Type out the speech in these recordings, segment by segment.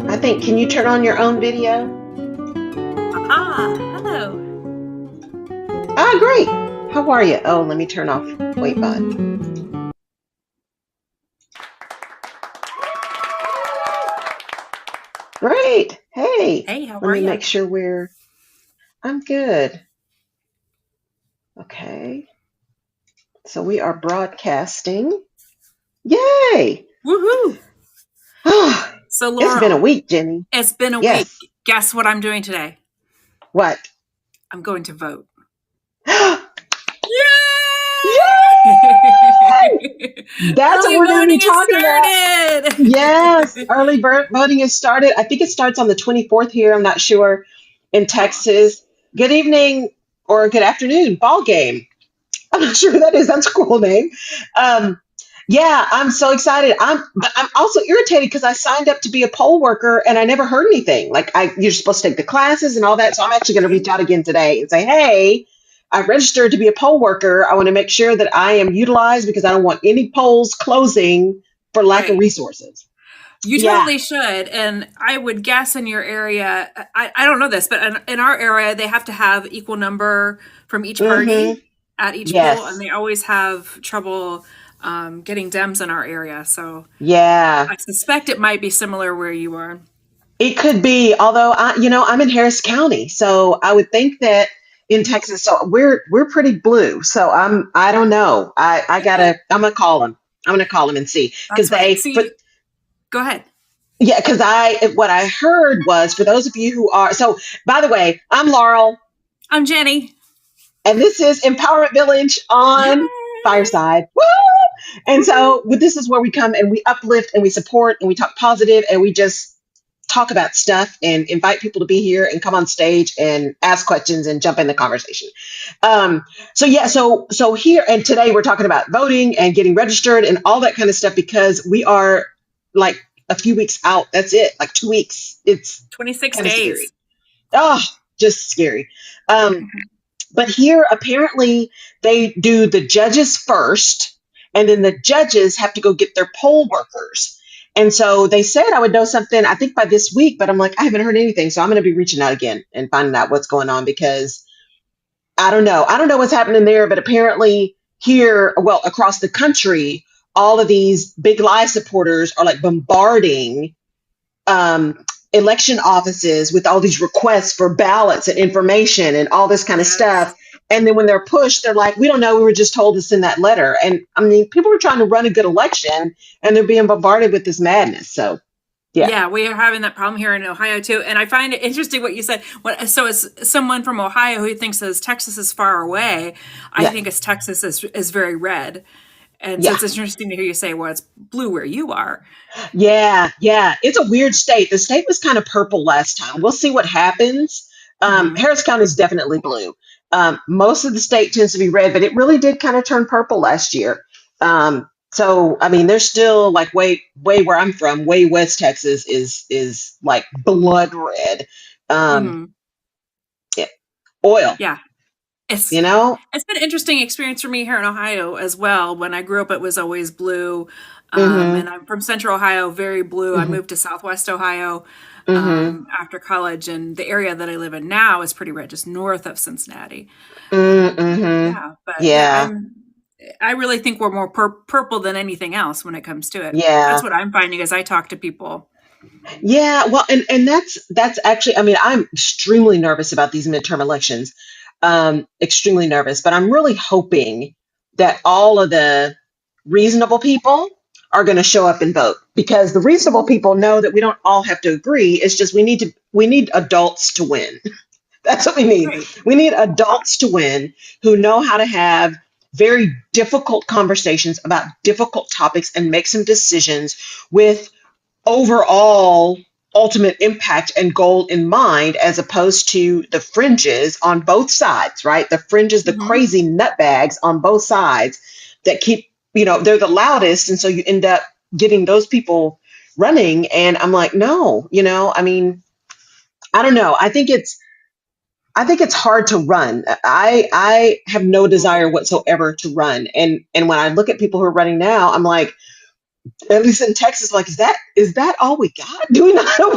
I think, can you turn on your own video? Aha, hello. Ah, great. How are you? Oh, let me turn off wait bot. Great. Hey, Hey, how let are me you? make sure I'm good. Okay. So we are broadcasting. Yay. Woohoo! Ah, So, it's been a Laurel, week, Jenny. it's been a week. Yes. Guess what I'm doing today? What? I'm going to vote. Yay! That's what Early we're going to be voting has talking about. Yes, started. voting has started. I think it starts on the 24th here. I'm not sure in Oh, Texas. Good evening or good afternoon, ball game. I'm not sure who that is. That's a cool name. Um, yeah, I'm so excited. But I'm also irritated because I signed up to be a poll worker and I never heard anything. You're supposed to take the classes and all that. So I'm actually going to right. reach out again today and say, hey, I registered to be a poll worker. I want to make sure that I am utilized because I don't want any polls closing for lack of Right. resources. You Yeah. totally should. And I would guess in your area, I don't know this, but in our area, they have to have equal number from each Mm-hmm. party at each poll, and Yes. they always have trouble getting Dems in our area. So Yeah. I suspect it might be similar where you are. It could be, although I'm in Harris County, so I would think that in Texas, so we're pretty blue. So I don't know. Okay. I'm gonna call them. I'm gonna call them and see because That's right. See, go ahead. yeah, because what I heard was for those of you who are so. By the way, I'm Laurel, I'm Jenny. and this is Empowerment Village on Yay! Fireside. Woo! And Woohoo! so this is where we come and we uplift and we support and we talk positive and we just talk about stuff and invite people to be here and come on stage and ask questions and jump in the conversation. Um, so yeah, so here and today we're talking about voting and getting registered and all that kind of stuff because we are like a few weeks out. That's it, like 2 weeks. It's 26 kind of scary. days. Oh, just scary. Um, but here, apparently, they do the judges first, and then the judges have to go get their poll workers. And so they said I would know something, I think by this week, but I'm like, I haven't heard anything. So I'm going to be reaching out again and finding out what's going on because I don't know. I don't know what's happening there, but apparently here, well, across the country, all of these big lie supporters are like bombarding election offices with all these requests for ballots and information and all this kind of Yes. stuff. And then when they're pushed, they're like, we don't know. We were just told to send that letter. And I mean, people are trying to run a good election and they're being bombarded with this madness. So, yeah, Yeah, we are having that problem here in Ohio too. And I find it interesting what you said. So as someone from Ohio who thinks as Texas is far away, I yeah, think as Texas is very red. And so yeah, it's interesting to hear you say, well, it's blue where you are. yeah, yeah. It's a weird state. The state was kind of purple last time. We'll see what happens. Hmm. Harris County is definitely blue. Most of the state tends to be red, but it really did kind of turn purple last year. So I mean, there's still like way where I'm from, way West Texas is like blood red. Um, Hmm. yeah, oil, Yeah. It's you know. it's been an interesting experience for me here in Ohio as well. When I grew up, it was always blue. Mm-hmm. And I'm from Central Ohio, very blue. I Mm-hmm. moved to Southwest Ohio Mm-hmm. after college, and the area that I live in now is pretty red, just north of Cincinnati. Mm-hmm. Yeah, but yeah, Yeah. I really think we're more purple than anything else when it comes to it. That's Yeah. what I'm finding as I talk to people. Yeah, well, and that's actually, I mean, I'm extremely nervous about these midterm elections. Extremely nervous, but I'm really hoping that all of the reasonable people are going to show up and vote because the reasonable people know that we don't all have to agree. It's just we need adults to win. That's what we need. Right. We need adults to win who know how to have very difficult conversations about difficult topics and make some decisions with overall ultimate impact and goal in mind as opposed to the fringes on both sides, right? The fringes, the Hmm. crazy nutbags on both sides that keep, they're the loudest. And so you end up getting those people running. And I'm like, no, I mean, I don't know. I think it's hard to run. I have no desire whatsoever to run. And when I look at people who are running now, I'm like, At least in Texas, like, is that all we got? Do we not know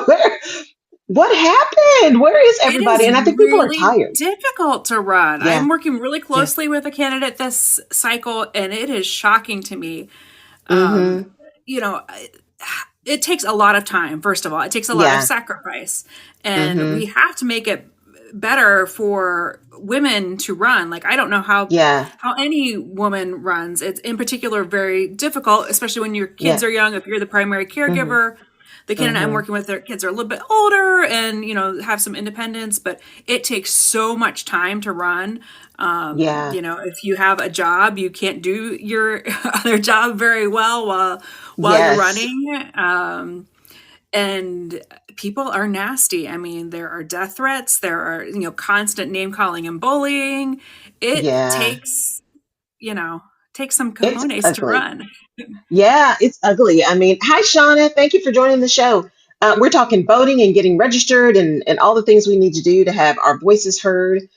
what happened? Where is It everybody? is And I think people are really tired. difficult to run. Yeah, I'm working really yeah. closely with a candidate this cycle, and it is shocking to me. Um, Mm-hmm. you know, it takes a lot of time, first of all. It takes a lot of Yeah. sacrifice. And Mm-hmm. we have to make it better for women to run. Like, I don't know Yeah. how any woman runs. It's in particular very difficult, especially when your kids Yeah. are young, if you're the primary Mm-hmm. caregiver. The candidate I'm Mm-hmm. working with, their kids are a little bit older and, have some independence, but it takes so much time to run. Yeah. If you have a job, you can't do your other job very well while you're Yes. running. And people are nasty. I mean, there are death threats, there are, constant name calling and bullying. It Yeah. takes some It's cojones to ugly. run. Yeah, it's ugly. I mean, hi, Shauna. Thank you for joining the show. We're talking voting and getting registered and all the things we need to do to have our voices heard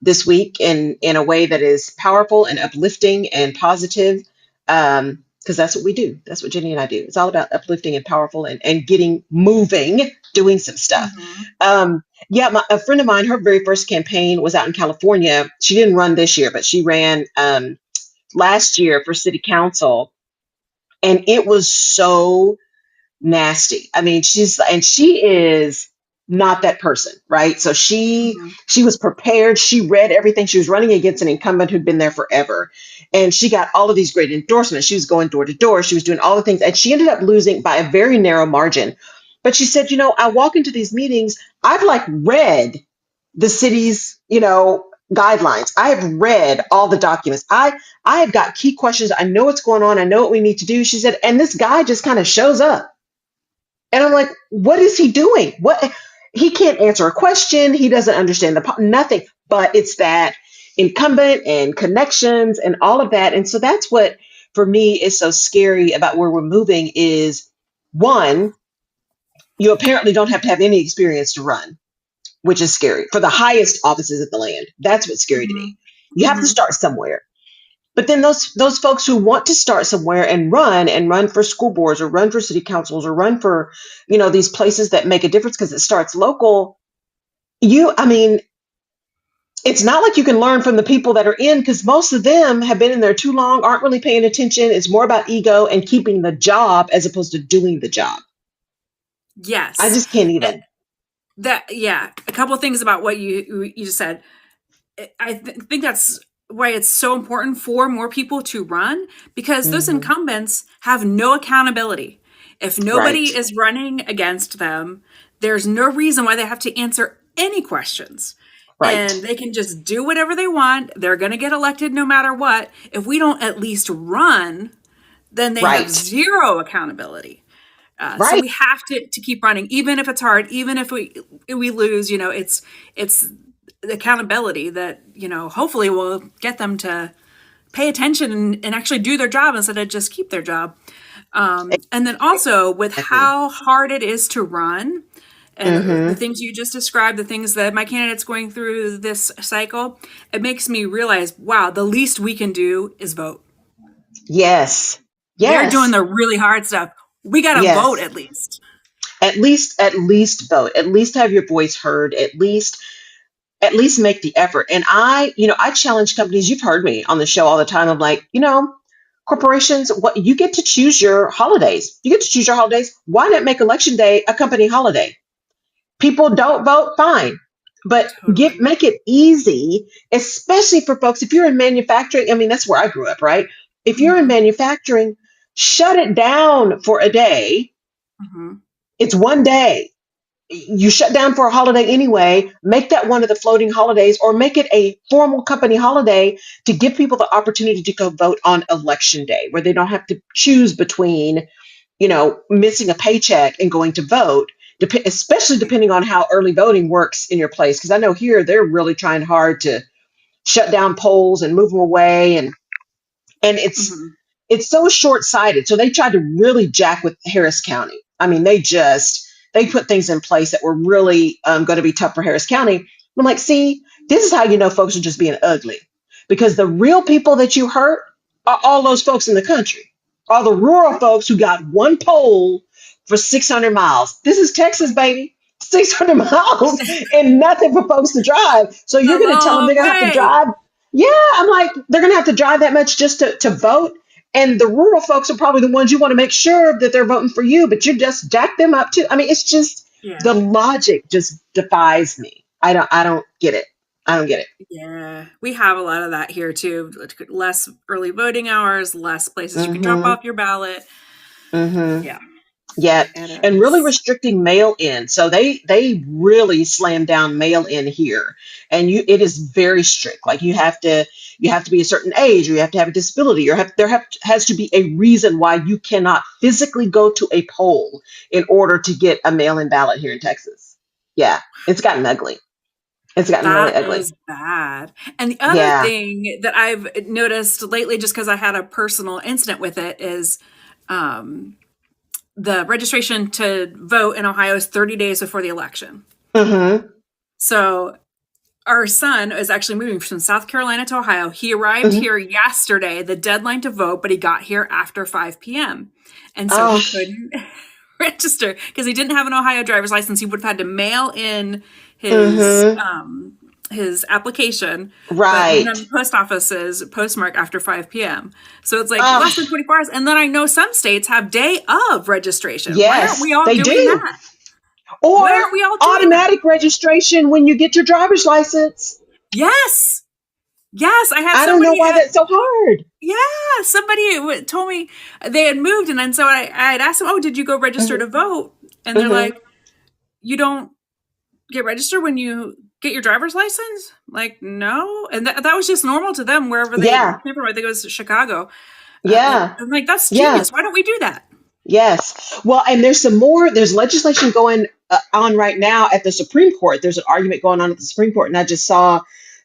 this week in a way that is powerful and uplifting and positive. Because that's what we do. That's what Jenny and I do. It's all about uplifting and powerful and getting moving, doing some stuff. Mhm. Yeah, a friend of mine, her very first campaign was out in California. She didn't run this year, but she ran last year for city council, and it was so nasty. I mean, she is not that person, right? So Mhm. she was prepared. She read everything. She was running against an incumbent who'd been there forever, and she got all of these great endorsements. She was going door to door. She was doing all the things, and she ended up losing by a very narrow margin. But she said, I walk into these meetings. I've like read the city's, guidelines. I have read all the documents. I have got key questions. I know what's going on. I know what we need to do. She said, and this guy just kind of shows up. And I'm like, what is he doing? What? He can't answer a question. He doesn't understand nothing. But it's that incumbent and connections and all of that. And so that's what for me is so scary about where we're moving is one, you apparently don't have to have any experience to run, which is scary for the highest offices of the land. That's what's scary to me. Mhm. You have to Mhm. start somewhere. But then those folks who want to start somewhere and run for school boards or run for city councils or run for, these places that make a difference because it starts local, I mean, it's not like you can learn from the people that are in because most of them have been in there too long, aren't really paying attention. It's more about ego and keeping the job as opposed to doing the job. I Yes. just can't And even. yeah, a couple of things about what you just said. Think that's why it's so important for more people to run, because those Hmm. incumbents have no accountability. If Right. nobody is running against them, there's no reason why they have to answer any questions. And Right. they can just do whatever they want. They're going to get elected no matter what. If we don't at least run, then they have Right. zero accountability. So Right. we have to keep running, even if it's hard, even if we lose. It's accountability that hopefully will get them to pay attention and actually do their job instead of just keep their job. And then also with Exactly. how hard it is to run, and the Hmm. things you just described, the things that my candidate's going through this cycle, it makes me realize, wow, the least we can do is vote. Yes. They're doing Yes. the really hard stuff. We got to vote Yes. at least. At least vote. At least have your voice heard. At least make the effort. And I challenge companies. You've heard me on the show all the time. I'm like, corporations, what you get to choose your holidays. You get to choose your holidays. Why not make election day a company holiday? People don't vote, fine. But Totally. make it easy, especially for folks. If you're in manufacturing, I mean, that's where I grew up, right? If you're in Hmm. manufacturing, shut it down for a day. Hmm. It's one day. You shut down for a holiday anyway, make that one of the floating holidays or make it a formal company holiday to give people the opportunity to go vote on election day where they don't have to choose between, missing a paycheck and going to vote, especially depending on how early voting works in your place. Because I know here they're really trying hard to shut down polls and move them away. And Hmm. it's so short-sighted. So they tried to really jack with Harris County. I mean, they put things in place that were really going to be tough for Harris County. I'm like, see, this is how you know folks are just being ugly, because the real people that you hurt are all those folks in the country. are the rural folks who got one poll for 600 miles. This is Texas, baby. 600 miles and nothing for folks to drive. So A you're going to tell them they're long going to have to way. drive. Yeah, I'm like, they're going to have to drive that much just to vote. And the rural folks are probably the ones you want to make sure that they're voting for you, but you just jack them up too. I mean, it's just the Yeah. logic just defies me. I don't get it. I don't get it. Yeah. We have a lot of that here too. Less early voting hours, less places you can drop Mm-hmm. off your ballot. Mm-hmm. Yeah. Yeah, It and really is. restricting mail in. So they really slam down mail in here, and it is very strict. Like you have to be a certain age, or you have to have a disability, or has to be a reason why you cannot physically go to a poll in order to get a mail in ballot here in Texas. Yeah, it's gotten ugly. It's gotten really That ugly. is bad. And the other Yeah. thing that I've noticed lately, just because I had a personal incident with it, is um, the registration to vote in Ohio is 30 days before the election. Mm-hmm. So our son is actually moving from South Carolina to Ohio. He arrived Hmm. here yesterday, the deadline to vote, but he got here after 5 p.m. And so he Oh. couldn't register because he didn't have an Ohio driver's license. He would have had to mail in Mm-hmm. his application, but none Right. of the post offices postmark after 5 p.m. So it's like less than Oh. 24 hours. And then I know some states have day of registration. Why aren't we Yes, all they doing do. that? Why Or aren't we all doing that? automatic registration when you get your driver's license. Yes. Yes. I had I don't know somebody why at, that's so hard. yeah, somebody told me they had moved. And then so I had asked them, oh, did you go register Hmm. to vote? And they're Hmm. like, you don't get registered when you get your driver's license? Like, no. And that was just normal to them wherever they Yeah, came from. I think it was Chicago. yeah, I'm like, that's yeah. genius. Why don't we do that? Yes. Well, and there's some more. There's legislation going on right now at the Supreme Court. There's an argument going on at the Supreme Court, and I just saw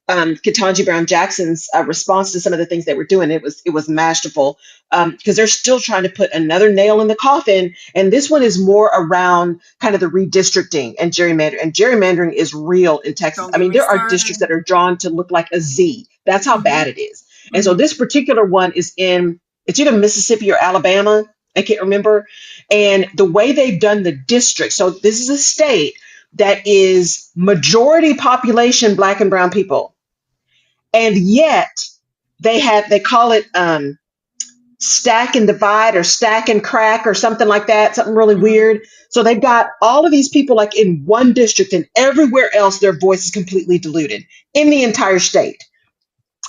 Ketanji Brown Jackson's response to some of the things they were doing. It was masterful because they're still trying to put another nail in the coffin, and this one is more around kind of the redistricting and gerrymandering. And gerrymandering is real in Texas. Don't I get mean, me there are districts started. that are drawn to look like a Z. That's how Hmm. bad it is. And so Hmm. this particular one is in it's either Mississippi or Alabama. I can't remember. And the way they've done the district, so this is a state that is majority population Black and brown people, and yet they call it stack and divide or stack and crack or something like that, something really Hmm. weird. So they've got all of these people like in one district, and everywhere else their voice is completely diluted in the entire state.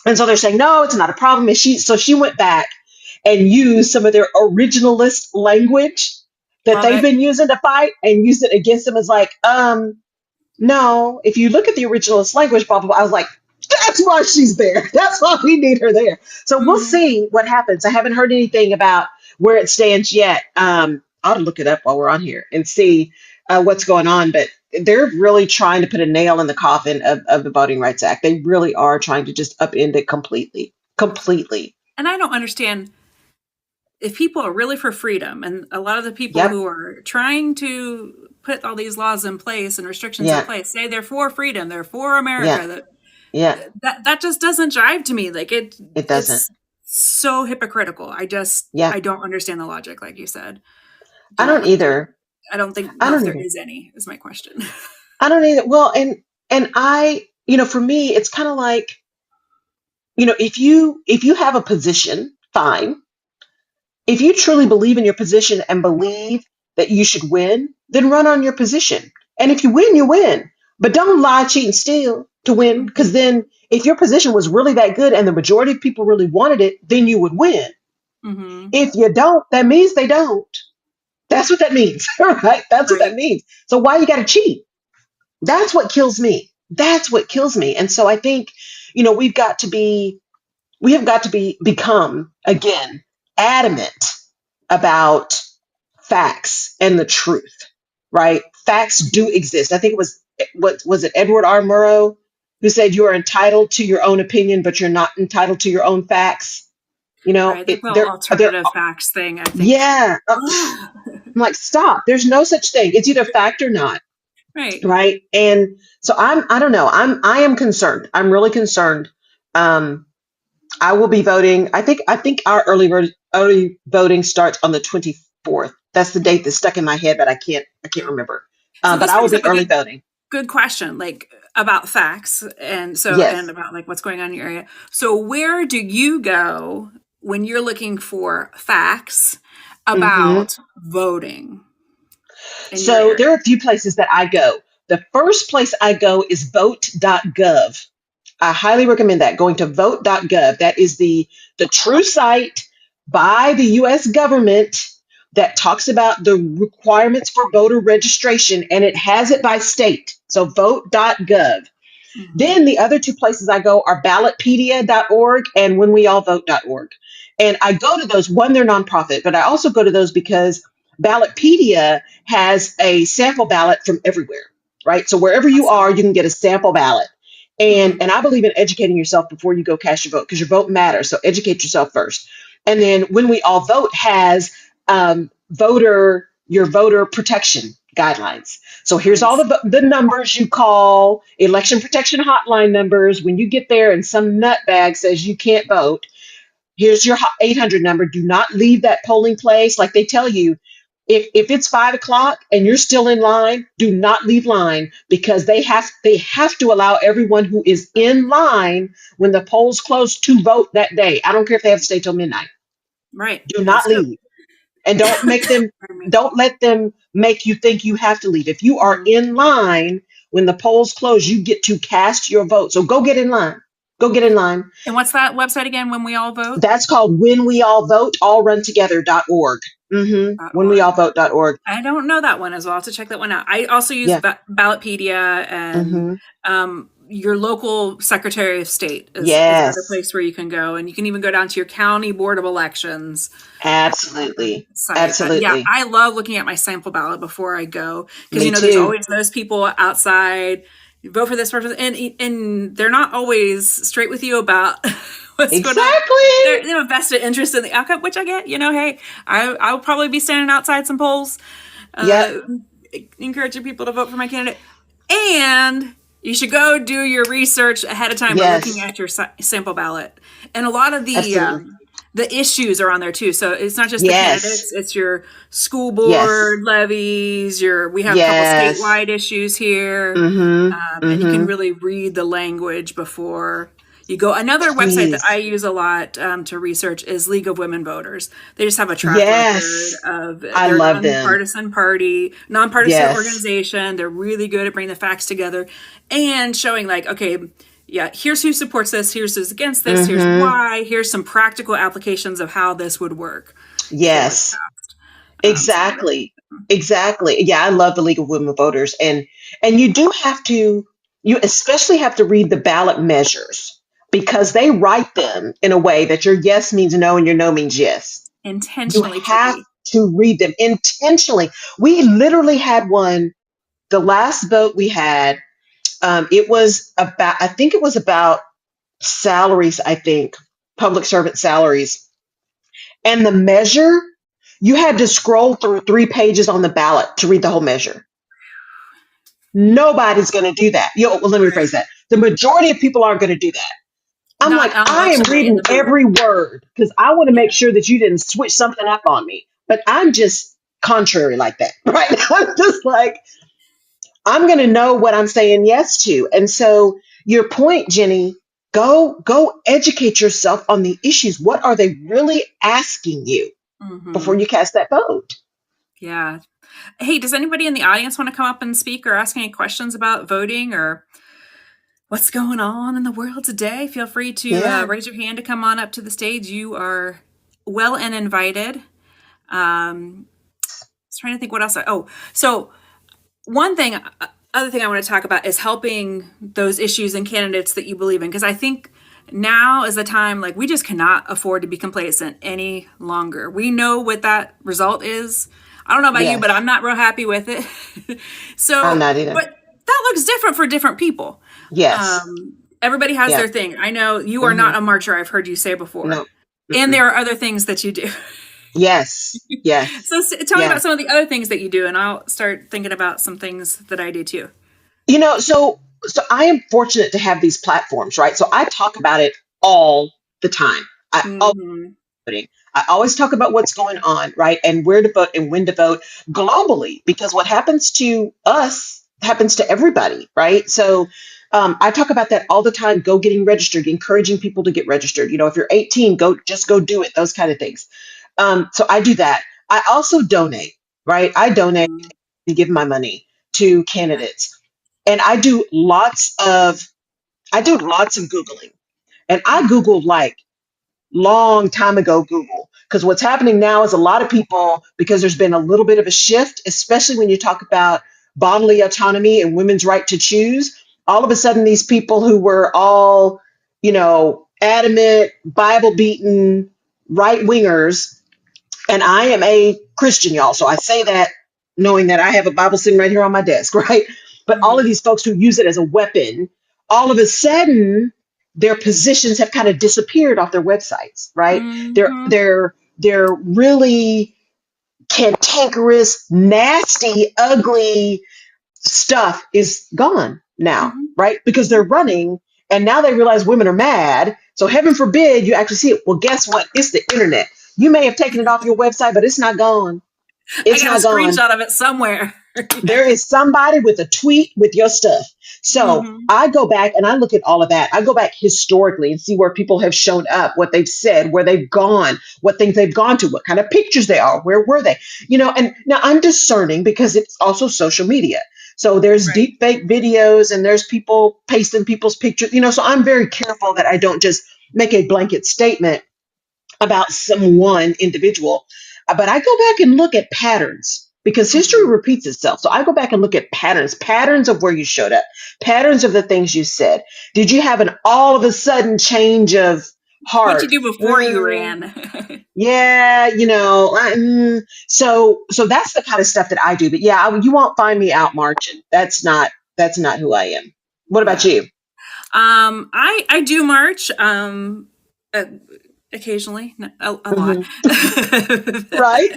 And so they're saying, no, it's not a problem. And she went back and used some of their originalist language that Love they've it. been using to fight and used it against them as like, no, if you look at the originalist language, blah, blah, blah. I was like, that's why she's there. That's why we need her there. So we'll Hmm. see what happens. I haven't heard anything about where it stands yet. I'll look it up while we're on here and see what's going on. But they're really trying to put a nail in the coffin of the Voting Rights Act. They really are trying to just upend it completely. Completely. And I don't understand if people are really for freedom, and a lot of the people Yep. who are trying to put all these laws in place and restrictions in Yeah. place say they're for freedom, they're for Yeah. America. Yeah. That just doesn't jive to me. Like It doesn't. it's so hypocritical. Yeah. I don't understand the logic, like you said. I don't Don't. either. I don't think I know if don't there either. is any. Is my question. I don't either. Well, and for me, it's kind of like, if you have a position, fine. If you truly believe in your position and believe that you should win, then run on your position. And if you win, you win. But don't lie, cheat, and steal to win, because Hmm. then if your position was really that good and the majority of people really wanted it, then you would win. Hmm. If you don't, that means they don't. That's what that means, right? That's what that Right. means. So why you got to cheat? That's what kills me. That's what kills me. And so I think, we have got to become again adamant about facts and the truth, right? Facts do exist. I think it was what was it Edward R. Murrow who said you are entitled to your own opinion, but you're not entitled to your own facts. Right. The whole They're alternative facts thing, I think. yeah. I'm like, stop. There's no such thing. It's either fact or not, Right. right? And so I don't know. I am concerned. I'm really concerned. Um, I will be voting. I think our early voting starts on the 24th. That's the date that's stuck in my head, but I can't remember. So But this I will brings be up a early voting. good question, like about facts, and Yes. about like what's going on in your area. So where do you go when you're looking for facts hmm about voting in your So area? there are a few places that I go. The first place I go is vote.gov. I highly recommend that, going to vote.gov. That is the true site by the US government that talks about the requirements for voter registration, and it has it by state. So vote.gov. Mhm. Then the other two places I go are ballotpedia.org and whenweallvote.org. And I go to those, one, they're nonprofit, but I also go to those because Ballotpedia has a sample ballot from everywhere, right? So wherever you are, Awesome. you can get a sample ballot. Mhm. And I believe in educating yourself before you go cast your vote, because your vote matters. So educate yourself first. And then When We All Vote has your voter protection guidelines. So here's all Nice. the numbers you call, election protection hotline numbers. When you get there and some nutbag says you can't vote, here's your 800 number. Do not leave that polling place. Like they tell you, if it's 5 o'clock and you're still in line, do not leave line, because they have to allow everyone who is in line when the polls close to vote that day. I don't care if they have to stay till midnight. Right. Do not That's good. leave. And Pardon me. don't let them make you think you have to leave. If you are Mhm. in line when the polls close, you get to cast your vote. So go get in line. Go get in line. And what's that website again? When we all vote. That's called When We All Vote, allruntogether.org. .org. Whenweallvote.org. I don't know that one as well. I'll have to check that one out. I also use Yeah. Ballotpedia, and hmm your local Secretary of State is another Yes. place where you can go, and you can even go down to your county board of elections Absolutely. site. Yeah, Absolutely. I love looking at my sample ballot before I go, because Me there's too. always those people outside. Vote for this person, and they're not always straight with you about what's going on. Exactly. They have a vested interest in the outcome, which I get. Hey, I'll probably be standing outside some polls, Yep. uh, encouraging people to vote for my candidate. And you should go do your research ahead of time by looking Yes. at your sample ballot. And a lot of Absolutely. the issues are on there too. So it's not just the Yes. candidates; it's your school Yes. board levies. We have a couple Yes. statewide issues here, Mm-hmm. and you can Mm-hmm. really read the language before you go. Another website that I Please. use a lot to research is League of Women Voters. They just have a track record Yes. of I their love them. nonpartisan Yes. organization. They're really good at bringing the facts together and showing, like, okay, yeah, here's who supports this, here's who's against this, here's Mm-hmm. why, here's some practical applications of how this would work if it was Yes. passed. So I really, Exactly. Exactly. Yeah, I love the League of Women Voters. And you especially have to read the ballot measures, because they write them in a way that your yes means no and your no means yes. You intentionally have tricky. to read them intentionally. We literally had one, the last vote we had, it was about, I think it was about salaries, I think, public servant salaries. And the measure, you had to scroll through 3 pages on the ballot to read the whole measure. Nobody's going to do that. Well, let me rephrase Right. that. The majority of people aren't going to do that. I'm Not like, on I am election day in reading the booth. every word because I want to make Yeah. sure that you didn't switch something up on me. But I'm just contrary like that, right? I'm just like, I'm going to know what I'm saying yes to. And so your point, Jenny, go educate yourself on the issues. What are they really asking you before Hmm. you cast that vote? Yeah. Hey, does anybody in the audience want to come up and speak or ask any questions about voting or what's going on in the world today? Feel free to Yeah. raise your hand to come on up to the stage. You are well and invited. Um, I was trying to think what else. So one thing, other thing I want to talk about is helping those issues and candidates that you believe in, because I think now is the time, like, we just cannot afford to be complacent any longer. We know what that result is. I don't know about you, but Yes. I'm not real happy with it. I'm So, not either. but that looks different for different people. Yes. Everybody has Yeah. their thing. I know you are hmm not a marcher, I've heard you say before. No. And Mm-mm. there are other things that you do. Yes. Yes. So tell me Yeah. about some of the other things that you do, and I'll start thinking about some things that I do too. So I am fortunate to have these platforms, right? So I talk about it all the time. I Hmm. I always talk about what's going on, right? And where to vote and when to vote globally, because what happens to us happens to everybody, right? So I talk about that all the time. Go getting registered, encouraging people to get registered. You know, if you're 18, go do it. Those kind of things. So I do that. I also donate, right? I donate Mm, and give my money to yeah. candidates, and I do lots of Googling, and I Googled like long time ago Google. Because what's happening now is a lot of people, because there's been a little bit of a shift, especially when you talk about bodily autonomy and women's right to choose, all of a sudden these people who were all, adamant, Bible beaten right wingers, and I am a Christian, y'all. So I say that knowing that I have a Bible sitting right here on my desk, right? But all of Mhm. these folks who use it as a weapon, all of a sudden, their positions have kind of disappeared off their websites, right? They're Mhm. they're they're really cantankerous, nasty, ugly stuff is gone now, Mhm. right? Because they're running and now they realize women are mad. So heaven forbid you actually see it. Well, guess what? It's the internet. You may have taken it off your website, but it's not gone. I It's got a not gone. screenshot of it somewhere. Yeah. There is somebody with a tweet with your stuff. So Mhm. I go back and I look at all of that. I go back historically and see where people have shown up, what they've said, where they've gone, what things they've gone to, what kind of pictures they are, where were they? And now I'm discerning because it's also social media. So there's Right. deep fake videos and there's people pasting people's pictures, so I'm very careful that I don't just make a blanket statement about some one individual. But I go back and look at patterns because history Mhm. repeats itself. So I go back and look at patterns of where you showed up, patterns of the things you said. Did you have an all of a sudden change of What'd you heart? do before you ran? Yeah, so that's the kind of stuff that I do. But yeah, you won't find me out marching. That's not who I am. What about Yeah. you? I do march uh, occasionally, a lot. Hmm. Right?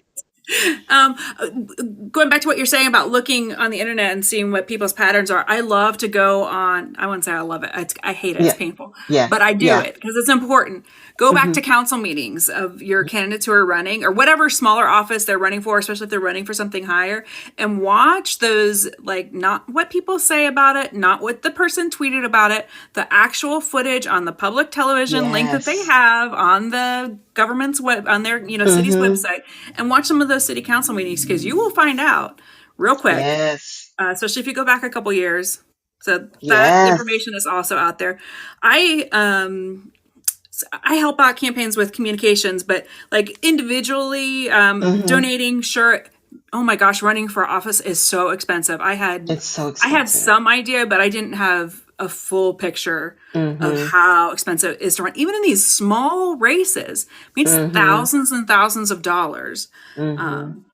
um, Going back to what you're saying about looking on the internet and seeing what people's patterns are, I love to go on. I wouldn't say I love it. I hate it. It's Yeah, painful, yeah, but I do yeah. it because it's important. Go back Hmm. to council meetings of your candidates who are running or whatever smaller office they're running for, especially if they're running for something higher, and watch those, like, not what people say about it, not what the person tweeted about it, the actual footage on the public television link that they Yes. have on the government's web, on their, city's Hmm. website, and watch some of those city council meetings because you will find out real quick, Yes. especially if you go back a couple years. So that Yes. information is also out there. I um I help out campaigns with communications, but like individually, Hmm. donating, sure. Oh my gosh, running for office is so expensive. It's so I had expensive. some idea, but I didn't have a full picture of Hmm. how expensive it is to run. Even in these small races, I mean, it's Hmm. thousands and thousands of dollars. Hmm. Um,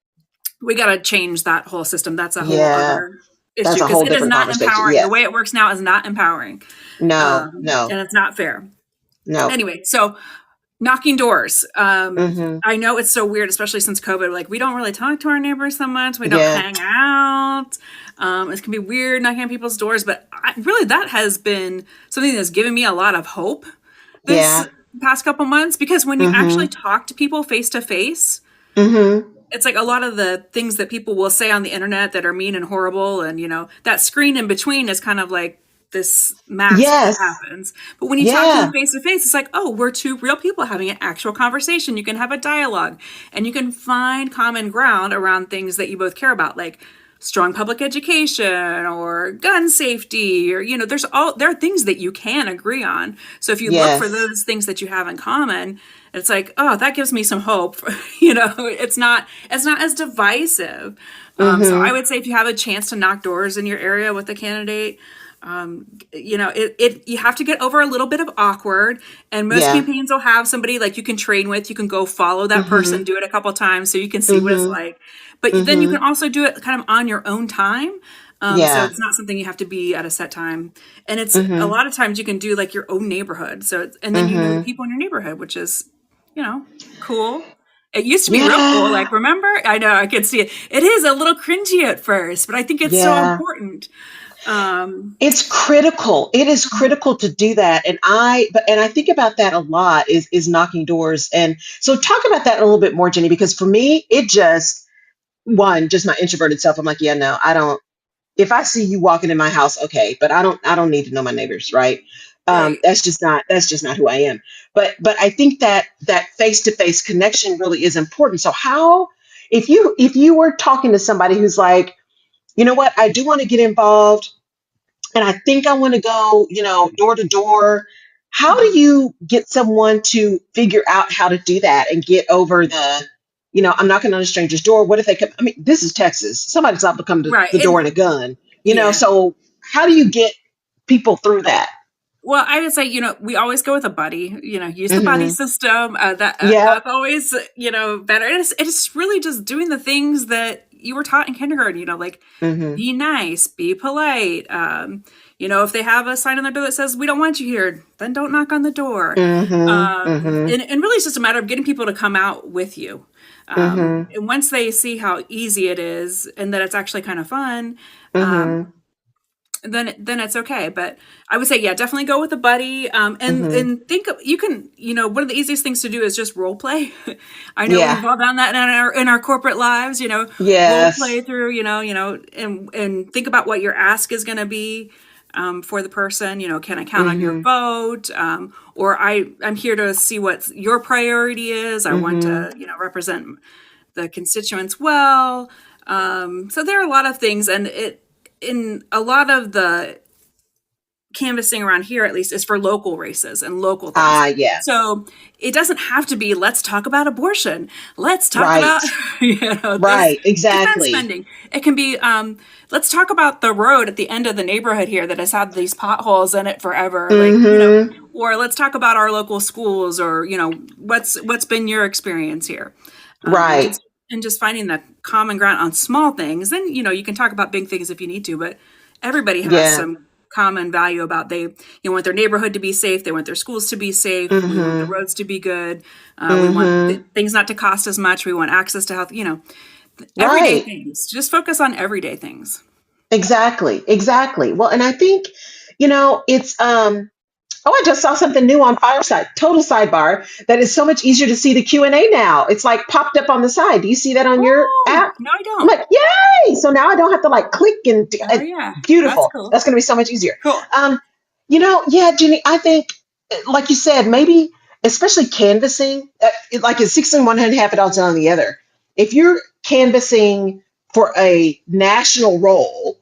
we got to change that whole system. That's a whole Yeah. other issue That's a because whole it is different not conversation. empowering. The Yes. way it works now is not empowering, No, no, and it's not fair. no. Anyway, so knocking doors. Hmm. I know it's so weird, especially since COVID. Like, we don't really talk to our neighbors so much. We don't Yeah. hang out. It can be weird knocking on people's doors, but really, that has been something that's given me a lot of hope this Yeah. past couple months because when you actually Hmm. talk to people face to face, Hmm. it's like a lot of the things that people will say on the internet that are mean and horrible, and that screen in between is kind of like this mask that Yes. happens. But when you talk to them Yeah. face to face, it's like, oh, we're two real people having an actual conversation. You can have a dialogue and you can find common ground around things that you both care about, like strong public education or gun safety, or there are things that you can agree on. So if you look for Yes. those things that you have in common, it's like, oh, that gives me some hope. It's not as divisive. So I Hmm. would say if you have a chance to knock doors in your area with a candidate, you have to get over a little bit of awkward, and most Yeah. campaigns will have somebody like you can train with. You can go follow that person, Hmm. do it a couple times so you can see what it's Hmm. like. But then you Hmm. can also do it kind of on your own time. So Yeah. it's not something you have to be at a set time. And it's a Hmm. lot of times you can do like your own neighborhood. And then you know the Hmm. people in your neighborhood, which is, cool. It used to be real cool. Yeah. Like, remember? I know, I could see it. It is a little cringy at first, but I think it's so Yeah. important. It's critical. It is critical to do that. And I think about that a lot is knocking doors. And so talk about that a little bit more, Jenny, because for me, it just just my introverted self. I'm like, yeah, no, I don't. If I see you walking in my house, okay, but I don't need to know my neighbors, right? Right. That's just not who I am. But I think that that face to face connection really is important. So how, if you were talking to somebody who's like, you know what, I do want to get involved, and I think I want to go, door to door. How do Mhm. you get someone to figure out how to do that and get over I'm knocking on a stranger's door. What if they come? I mean, this is Texas. Somebody's not to come to Right. the door in And a gun, yeah. so how do you get people through that? Well, I would say, we always go with a buddy, use the buddy Hmm. system. Yep. That's always, better. It's really just doing the things that you were taught in kindergarten, like Hmm. be nice, be polite. If they have a sign on their door that says, we don't want you here, then don't knock on the door. Hmm. Hmm. And really it's just a matter of getting people to come out with you. Hmm. And once they see how easy it is and that it's actually kind of fun, um, Hmm. then it's okay. But I would say, yeah, definitely go with a buddy. Hmm. And think of, you can, one of the easiest things to do is just role play. I know Yeah. we've all done that in our corporate lives, role play Yes. through, and think about what your ask is going to be. For the person, can I count on your Hmm. vote? Or I'm here to see what your priority is. I want Hmm. to, represent the constituents well. So there are a lot of things, and in a lot of the canvassing around here, at least, is for local races and local things. Ah, yeah. So it doesn't have to be, let's talk about abortion. Let's talk Right. about, this Right. defense Exactly. spending. It can be, let's talk about the road at the end of the neighborhood here that has had these potholes in it forever. Like, Hmm. or let's talk about our local schools, or, what's been your experience here. And Right. just finding the common ground on small things. Then, you can talk about big things if you need to, but everybody has Yeah. some common value about they want their neighborhood to be safe, they want their schools to be safe, we want the Hmm. roads to be good, we want Hmm. things not to cost as much, we want access to health, everyday Right. things. Just focus on everyday things. Exactly. Exactly. Well, and I think, it's oh, I just saw something new on Fireside. Total sidebar. That is so much easier to see the Q&A now. It's like popped up on the side. Do you see that on your Oh, app? no, I I'm don't. like, yay! So now I don't have to like click Oh yeah, that's beautiful. cool. That's going to be so much easier. Cool. Um, yeah, Jenny. I think, like you said, maybe especially canvassing, like it's 6 in one hand, half a dozen on the other. If you're canvassing for a national role,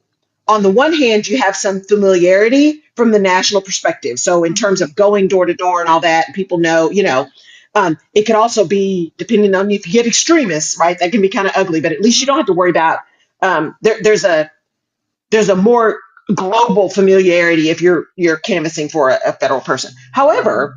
on the one hand, you have some familiarity from the national perspective. So in terms Mhm. of going door to door and all that, people know, it could also be depending on if you get extremists, right? That can be kind of ugly, but at least you don't have to worry about. There's a more global familiarity if you're canvassing for a federal person. However,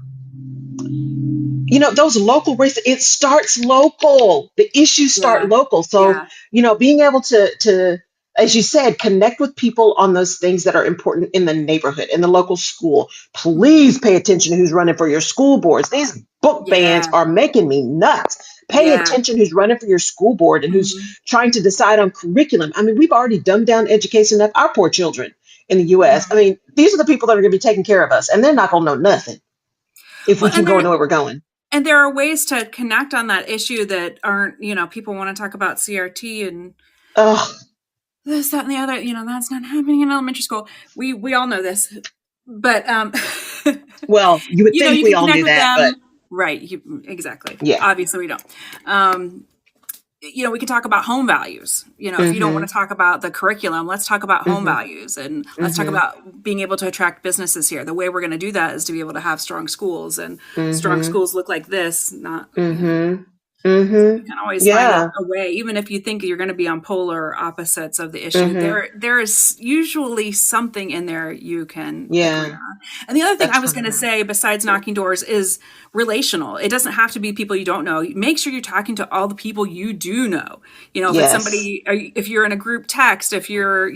those local races, it starts local. The issues start Yeah, local. So, yeah. being able to, as you said, connect with people on those things that are important in the neighborhood, in the local school. Please Mhm. pay attention to who's running for your school boards. These book bans Yeah, are making me nuts. Pay yeah. attention who's running for your school board and who's Mhm. trying to decide on curriculum. I mean, we've already dumbed down education of our poor children in the US. I Mhm. mean, these are the people that are going to be taking care of us, and they're not going to know nothing if we Well, keep going the way we're going. and there are ways to connect on that issue that aren't, people want to talk about CRT and Oh, this, that, and the other. That's not happening in elementary school. We all know this, but well, you would think you we can all connect knew with that, but them, right? Exactly. yeah. Obviously, we don't. Um, we can talk about home values. If you don't want Mhm. to talk about the curriculum, let's talk about home Mhm. values, and let's talk Mhm. about being able to attract businesses here. The way we're going to do that is to be able to have strong schools, and strong Mhm. schools look like this, not, Mhm. you Mhm. can always find Yeah. a way, even if you think you're going to be on polar opposites of the issue. Mhm. There is usually something in there you can agree Yeah. on. And the other thing I That's was going to wonderful. say, besides knocking doors, is relational. It doesn't have to be people you don't know. Make sure you're talking to all the people you do know. If it's Yes. somebody, if you're in a group text, if you're,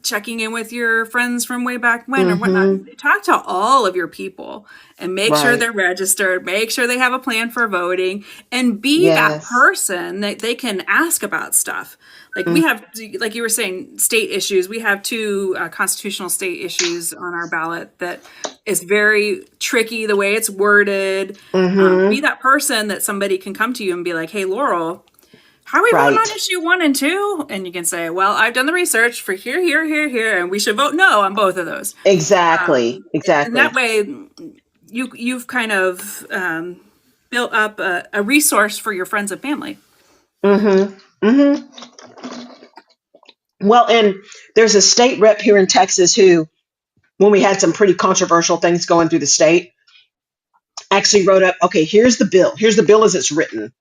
checking in with your friends from way back when or whatnot. Mm-hmm. Talk to all of your people and make sure Right. they're registered, make sure they have a plan for voting, and be that Yes. person that they can ask about stuff. Like we Mm, have, like you were saying, state issues. We have two constitutional state issues on our ballot that is very tricky the way it's worded. Be mm-hmm. that person that somebody can come to you and be like, "Hey, Laurel, how are we voting on Right. issue 1 and 2?" And you can say, well, I've done the research for here, here, here, here, and we should vote no on both of those. Exactly. And that Exactly. way, you've kind of built up a resource for your friends and family. Mm-hmm. Mm-hmm. Well, and there's a state rep here in Texas who, when we had some pretty controversial things going through the state, actually wrote up, okay, here's the bill. Here's the bill as it's written.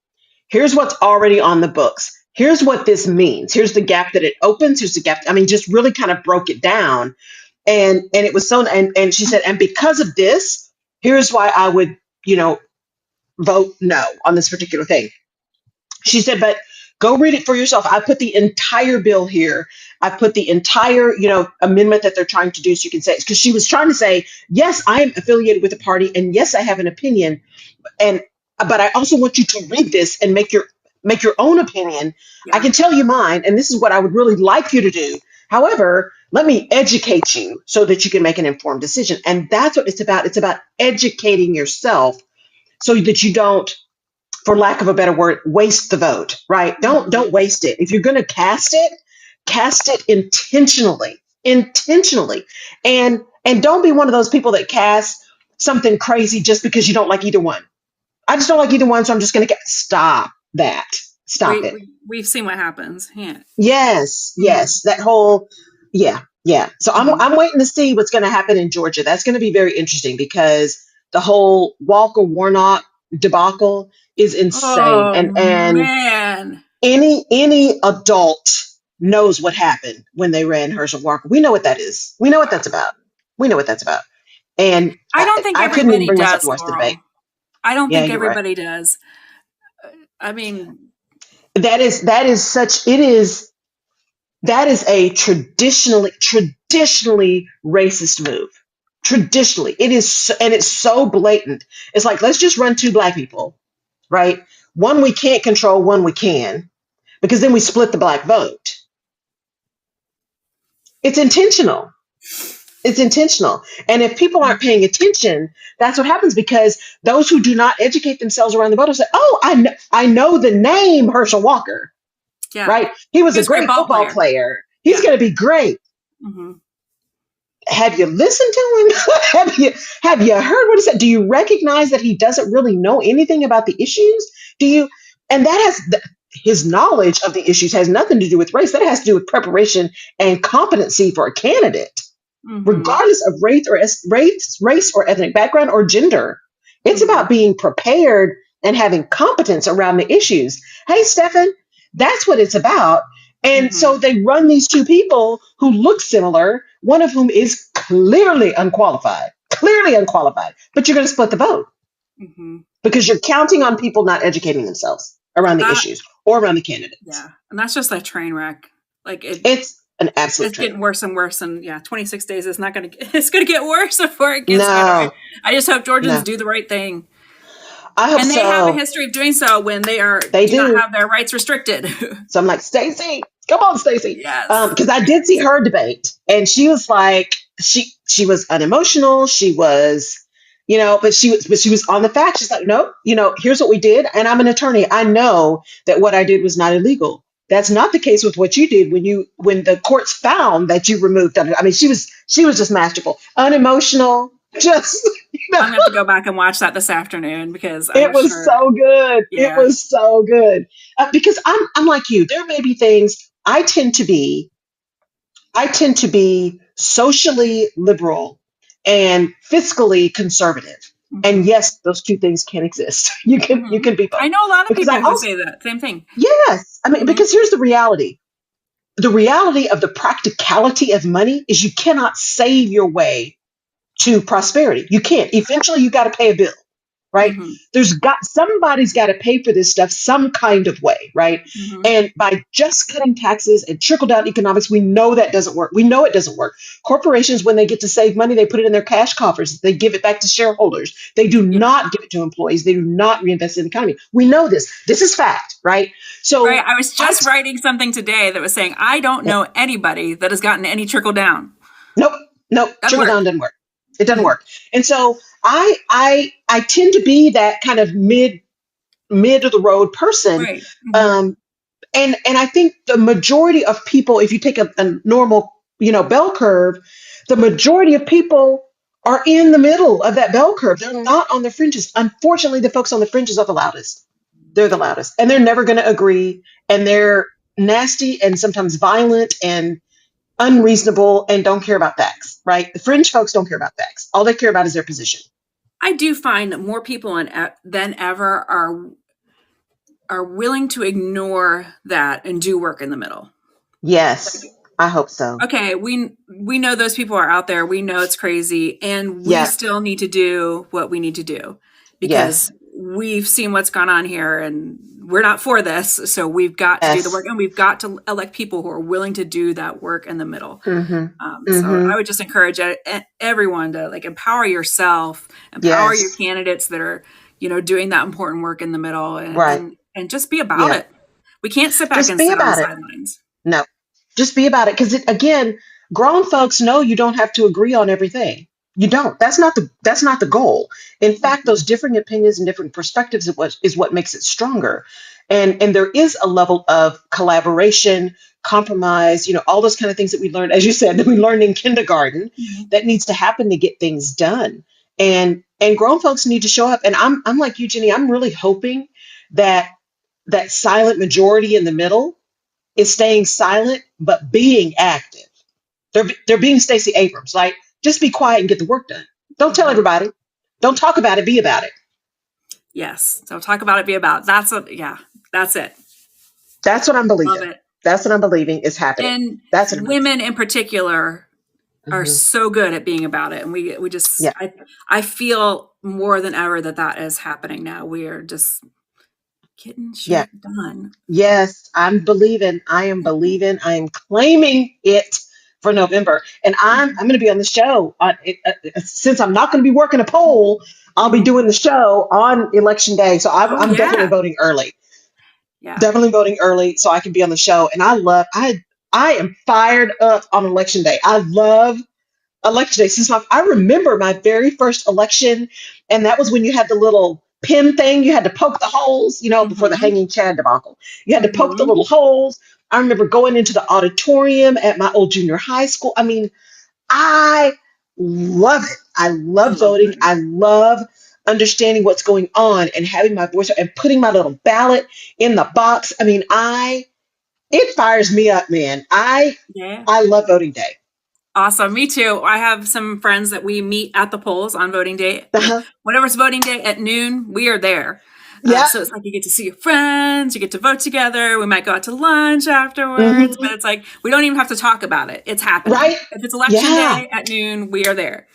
Here's what's already on the books. Here's what this means. Here's the gap that it opens. Here's the gap. I mean, just really kind of broke it down. And it was so, and she said, and because of this, here's why I would, vote no on this particular thing. She said, but go read it for yourself. I put the entire bill here. I put the entire, amendment that they're trying to do, so you can say, because she was trying to say, yes, I am affiliated with a party, and yes, I have an opinion, and but I also want you to read this and make your own opinion. I Yeah. can tell you mine, and this is what I would really like you to do. However, let me educate you so that you can make an informed decision. And that's what it's about. It's about educating yourself so that you don't, for lack of a better word, waste the vote, right? Don't waste it. If you're going to cast it intentionally, intentionally, and don't be one of those people that cast something crazy just because you don't like either one. I just don't like either one, so I'm just going to stop that. Stop it. We've seen what happens. Yeah. Yes, Mhm. yes, that whole, yeah, yeah. So I'm Mhm. I'm waiting to see what's going to happen in Georgia. That's going to be very interesting because the whole Walker Warnock debacle is insane, Oh and man. any adult knows what happened when they ran Herschel Walker. We know what that is. We know what that's about. We know what that's about. And I don't think I couldn't even everybody bring myself to does, watch the debate. Laurel. I don't Yeah, think you're right. everybody does. I mean, That is such. It is. That is a traditionally racist move. Traditionally, it is, and it's so blatant. It's like, let's just run two black people, right? One we can't control, one we can, because then we split the black vote. It's intentional. It's intentional. And if people aren't paying attention, that's what happens, because those who do not educate themselves around the vote will say, oh, I know the name Herschel Walker, yeah, right? He was he a was a great great ball football player. player. He's Yeah. going to be great. Hmm. Have you listened to him? have you heard what he said? Do you recognize that he doesn't really know anything about the issues? Do you? And that his knowledge of the issues has nothing to do with race. That has to do with preparation and competency for a candidate, Hmm. regardless of race or ethnic background or gender. It's Hmm. about being prepared and having competence around the issues. Hey, Stefan, that's what it's about. And Hmm. so they run these two people who look similar, one of whom is clearly unqualified, but you're going to split the vote Hmm. because you're counting on people not educating themselves around the That, issues or around the candidates. yeah, and that's just a train wreck. Like It's an absolute it's train getting wreck. worse and worse. And yeah, 26 days is not going to. It's going to get worse before it gets better. No, I just hope Georgians no. do the right thing, I hope and they have a so. history of doing so when they They do not do. have their rights restricted. So I'm like, Stacey, come on, Stacey. Yes. Because I did see her debate, and she was like, she was unemotional. She was, but she was on the facts. She's like, no, here's what we did, and I'm an attorney. I know that what I did was not illegal. That's not the case with what you did when the courts found that you removed. I mean, she was just masterful, unemotional, just I'm gonna have to go back and watch that this afternoon because it I'm was sure. so good. It Yeah. was so good. Because I'm like you. There may be things I tend to be socially liberal and fiscally conservative. And Hmm. yes, those two things can exist. You can Hmm. you can be both. I know a lot of Because I people who also say that same thing. yes, I mean, Hmm. because here's the reality. The reality of the practicality of money is you cannot save your way to prosperity. You can't. Eventually you got to pay a bill. right? Mm-hmm. Somebody's got to pay for this stuff some kind of way, right? Mm-hmm. And by just cutting taxes and trickle down economics, we know that doesn't work. We know it doesn't work. Corporations, when they get to save money, they put it in their cash coffers. They give it back to shareholders. They do Yeah. not give it to employees. They do not reinvest in the economy. We know this. This is fact, right? Right. So I was just writing something today that was saying, I don't yeah, know anybody that has gotten any trickle down. nope, nope, Doesn't trickle work. down doesn't work. It doesn't Mm-hmm. work. And so I tend to be that kind of mid of the road person. Right. Mm-hmm. Um, and I think the majority of people, if you take a normal, bell curve, the majority of people are in the middle of that bell curve. They're not on the fringes. Unfortunately, the folks on the fringes are the loudest. They're the loudest, and they're never going to agree. And they're nasty and sometimes violent and unreasonable and don't care about facts. Right? The fringe folks don't care about facts. All they care about is their position. I do find that more people than ever are willing to ignore that and do work in the middle. Yes, I hope so. Okay, we know those people are out there. We know it's crazy, and we Yeah. still need to do what we need to do because Yes. we've seen what's gone on here, and we're not for this. So we've got to do the Yes. work, and we've got to elect people who are willing to do that work in the middle. Mm-hmm. So Mm-hmm. I would just encourage everyone to empower yourself, empower your Yes. candidates that are doing that important work in the middle, and Right. and just be about Yeah. it. We can't sit back Just and be sit on the about it. sidelines. No. Just be about it. Because again, grown folks know you don't have to agree on everything. You don't. That's not the goal. In fact, those differing opinions and different perspectives is what makes it stronger. And there is a level of collaboration, compromise, all those kind of things that we learned, as you said, that we learned in kindergarten, Mhm. that needs to happen to get things done. And grown folks need to show up. And I'm like you, Jenny. I'm really hoping that that silent majority in the middle is staying silent but being active. They're being Stacey Abrams. Like, just be quiet and get the work done. Don't tell Mhm. everybody. Don't talk about it. Be about it. Yes. So talk about it, be about. That's it. That's what I'm Love believing. it. That's what I'm believing is happening. And That's what I'm believing. women in particular are Hmm. so good at being about it. And we just Yeah. I feel more than ever that is happening now. We are just getting Yeah. shit done. Yes. I'm believing. I am believing. I am claiming it for November. And I'm going to be on the show since I'm not going to be working a poll. I'll be Mhm. doing the show on election day. So Oh I'm definitely yeah. voting early. Yeah. Definitely voting early so I can be on the show. And I am fired up on election day. I love election day. I remember my very first election, and that was when you had the little pin thing. You had to poke the holes, before the Mhm. hanging Chad debacle. You had to poke the Mhm. little holes. I remember going into the auditorium at my old junior high school. I mean, I love it. I I love love voting. it. I love understanding what's going on and having my voice and putting my little ballot in the box. I mean, it fires me up, man. Yeah. I love voting day. Awesome. Me too. I have some friends that we meet at the polls on voting day. Uh-huh. Whenever it's voting day at noon, we are there. Yeah. So it's like you get to see your friends, you get to vote together. We might go out to lunch afterwards, Hmm. but it's like we don't even have to talk about it. It's happening. Right? If it's election Yeah. day at noon, we are there.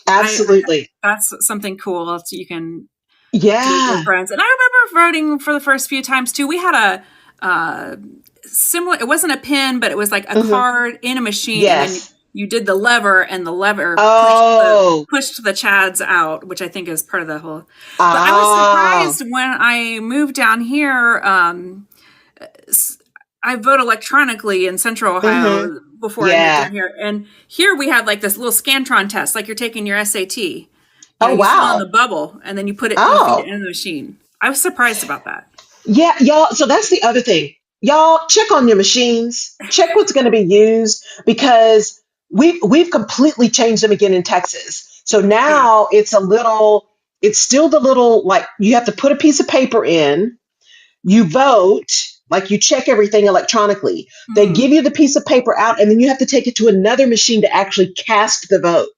Absolutely. That's something cool so you can do with your Yeah. friends. And I remember voting for the first few times too. We had a similar. It wasn't a pin, but it was like a Hmm. card in a machine, and then Yes. you did the lever, and the lever Oh. pushed the chads out, which I think is part of the whole. But I was Ah. surprised when I moved down here. I vote electronically in Central Hmm. Ohio before I moved Yeah. down here, and here we have like this little Scantron test, like you're taking your SAT. Oh, You fill in the wow. bubble, and then you feed it Oh. into the machine. I was surprised about that. Yeah, y'all. So that's the other thing. Y'all check on your machines. Check what's going to be used because we've completely changed them again in Texas. So Yeah. now it's still the little, like, you have to put a piece of paper in, you vote, like, you check everything electronically. They Mm, give you the piece of paper out, and then you have to take it to another machine to actually cast the vote.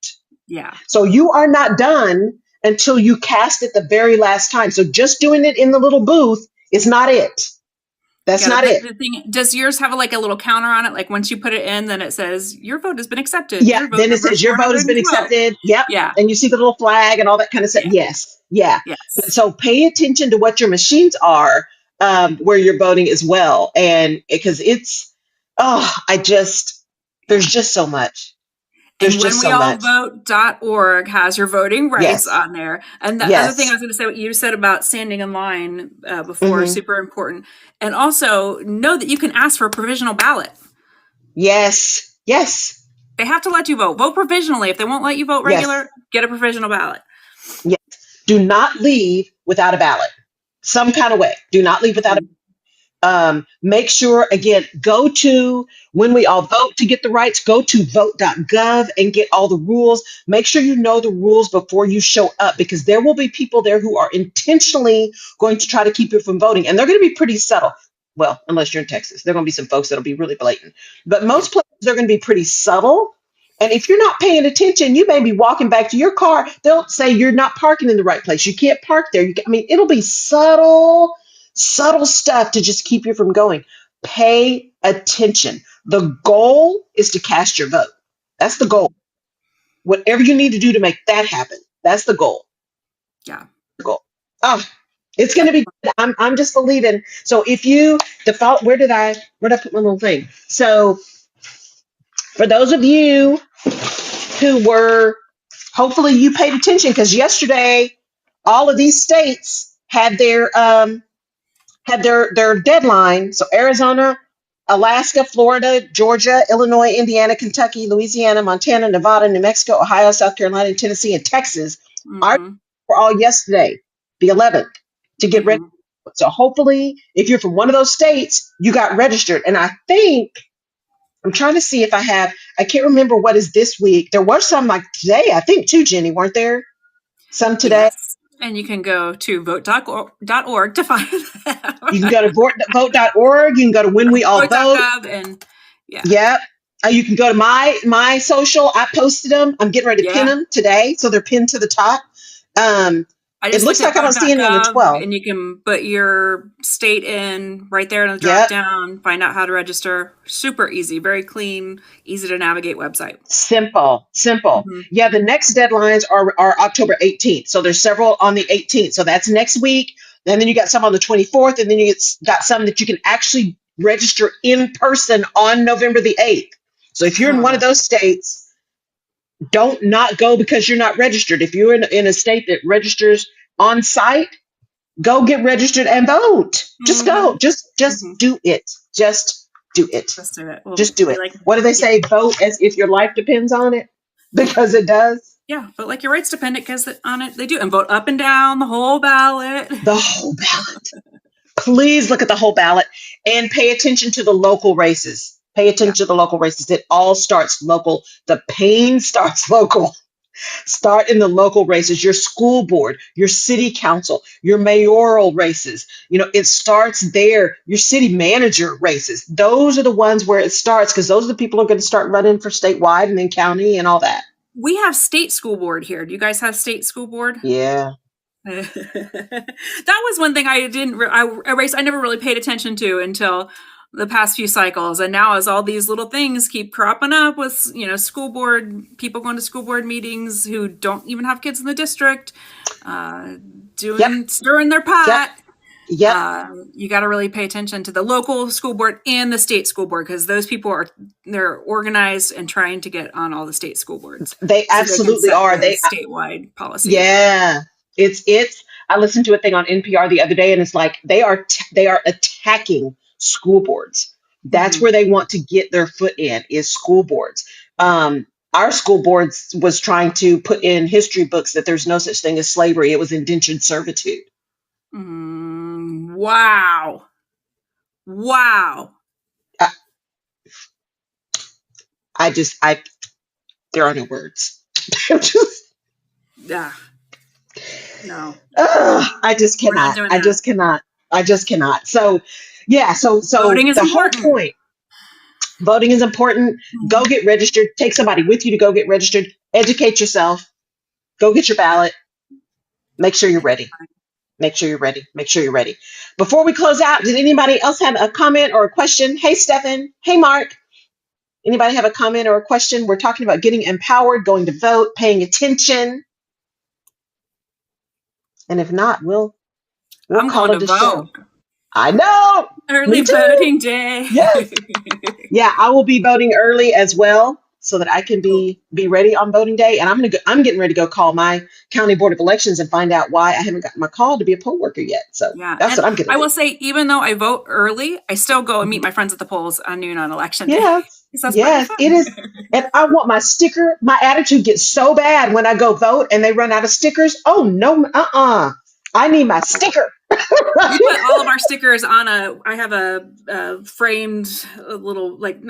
yeah. So you are not done until you cast it the very last time. So just doing it in the little booth is not it. That's Got to not put it. the thing. Does yours have like a little counter on it? Like once you put it in, then it says your vote has been accepted. Yeah, Your vote then it number says your vote has been 412. accepted. Yep. Yeah. And you see the little flag and all that kind of stuff. Yeah. Yes. Yeah. But Yes. so pay attention to what your machines are, where you're voting as well. And because it's, oh, there's Yeah. just so much. There's And just so much. whenweallvote.org has your voting rights Yes. on there. And the other thing I Yes. was going to say, what you said about standing in line before, Hmm. super important. And also know that you can ask for a provisional ballot. Yes. Yes. They have to let you vote. Vote provisionally. If they won't let you vote Yes. regular, get a provisional ballot. Yes. Do not leave without a ballot. Some kind of way. Do not leave without a Mhm. make sure, again, go to when we all vote to get the rights, go to vote.gov and get all the rules. Make sure you know the rules before you show up because there will be people there who are intentionally going to try to keep you from voting. And they're going to be pretty subtle. Well, unless you're in Texas, there are going to be some folks that'll be really blatant. But Yeah. most places, they're going to be pretty subtle. And if you're not paying attention, you may be walking back to your car. They'll say you're not parking in the right place. You can't park there. I mean, it'll be subtle stuff to just keep you from going. Pay attention. The goal is to cast your vote. That's the goal. Whatever you need to do to make that happen, that's the goal. Yeah. The goal. Oh, it's going Yeah. to be good. I'm just believing. So if you default, where did I put my little thing? So for those of you who were, hopefully you paid attention because yesterday all of these states had their deadline. So Arizona, Alaska, Florida, Georgia, Illinois, Indiana, Kentucky, Louisiana, Montana, Nevada, New Mexico, Ohio, South Carolina, Tennessee, and Texas are Mm-hmm. for all yesterday, the 11th, to get ready. Mm-hmm. So hopefully, if you're from one of those states, you got registered. And I think I'm trying to see if I can't remember what is this week. There was some like today, I think too, Jenny, weren't there? Some today. Yes. And you can go to vote.org to find You can that. go to vote.org. You can go to When We All Vote. Vote.gov and yeah. Yep. You can go to my social. I posted them. I'm getting ready to pin Yeah. them today, so they're pinned to the top. Um, I it just looked looks at like I don't see any on the vote.gov 12th. and you can put your state in right there in the drop Yep. down, find out how to register. Super easy, very clean, easy to navigate website. Simple. Mm-hmm. Yeah, the next deadlines are October 18th. So there's several on the 18th. So that's next week. And then you got some on the 24th, and then got some that you can actually register in person on November the 8th. So if you're in one of those states, don't not go because you're not registered. If you're in a state that registers on site, go get registered and vote. Just Mm-hmm. go. Just Mm-hmm. do it. Just do it. Let's do it. We'll Just do be it. like, What do they yeah, say? Vote as if your life depends on it, because it does. yeah, vote like your rights dependent because on it they do, and vote up and down the whole ballot. The whole ballot. Please look at the whole ballot and pay attention to the local races. Pay Yeah. attention to the local races. It all starts local. The pain starts local. Start in the local races, your school board, your city council, your mayoral races. It starts there. Your city manager races. Those are the ones where it starts because those are the people who are going to start running for statewide and then county and all that. We have state school board here. Do you guys have state school board? Yeah. That was one thing I didn't. I never really paid attention to until the past few cycles, and now as all these little things keep cropping up with school board people going to school board meetings who don't even have kids in the district, stirring their pot. Yep. You got to really pay attention to the local school board and the state school board because those people they're organized and trying to get on all the state school boards. They absolutely are. They statewide policy. Yeah. It's. I listened to a thing on NPR the other day, and it's like they are attacking school boards. That's where they want to get their foot in is school boards. Our school boards was trying to put in history books that there's no such thing as slavery. It was indentured servitude. Wow. There are no words. Yeah. No. I just cannot. I just cannot. So, yeah. So voting is the important. whole point. Voting is important. Go get registered. Take somebody with you to go get registered. Educate yourself. Go get your ballot. Make sure you're ready. Make sure you're ready. Make sure you're ready. Before we close out, did anybody else have a comment or a question? Hey, Stefan. Hey, Mark. Anybody have a comment or a question? We're talking about getting empowered, going to vote, paying attention. And if not, we'll I'm call going it to a show. vote. I know. Early Me too. voting day. Yes. Yeah, I will be voting early as well so that I can be ready on voting day. And I'm getting ready to go call my county board of elections and find out why I haven't gotten my call to be a poll worker yet. So Yeah, that's and what I'm gonna I do. will say, even though I vote early, I still go and meet Mhm. my friends at the polls on noon on election day. Yes. So that's part of the Yes, it fun. is. And I want my sticker. My attitude gets so bad when I go vote and they run out of stickers. Oh no, I need my sticker. We put all of our stickers on I have a framed little, like,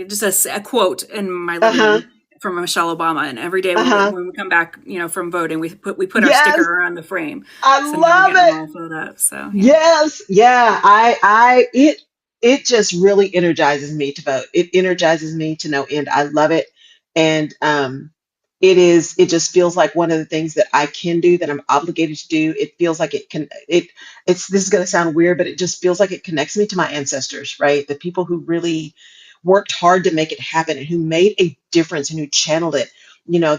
just a quote in my living Uh-huh. room from Michelle Obama. And every day Uh-huh. when we come back, from voting, we put our Yes, sticker on the frame. I So now we're love getting them it. all filled up. So yeah. Yes, yeah. It just really energizes me to vote. It energizes me to no end. I love it. And it just feels like one of the things that I can do, that I'm obligated to do. It feels like it's this is gonna sound weird, but it just feels like it connects me to my ancestors, right? The people who really worked hard to make it happen and who made a difference and who channeled it.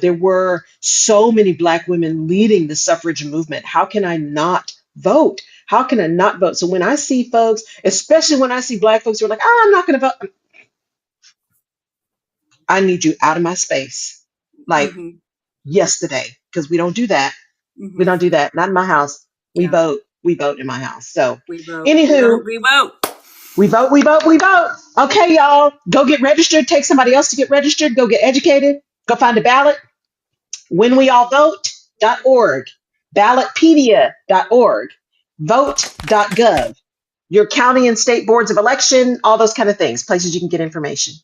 There were so many Black women leading the suffrage movement. How can I not vote? How can I not vote? So when I see folks, especially when I see Black folks who are like, I'm not going to vote, I need you out of my space. Like Hmm. yesterday, because we don't do that. We Hmm. don't do that. Not in my house. We Yeah. vote. We vote in my house. So, We vote. We anywho, vote. We vote. we vote, we vote, we vote. Okay, y'all, go get registered. Take somebody else to get registered. Go get educated. Go find a ballot. Whenweallvote.org, ballotpedia.org, vote.gov, your county and state boards of election, all those kind of things, places you can get information.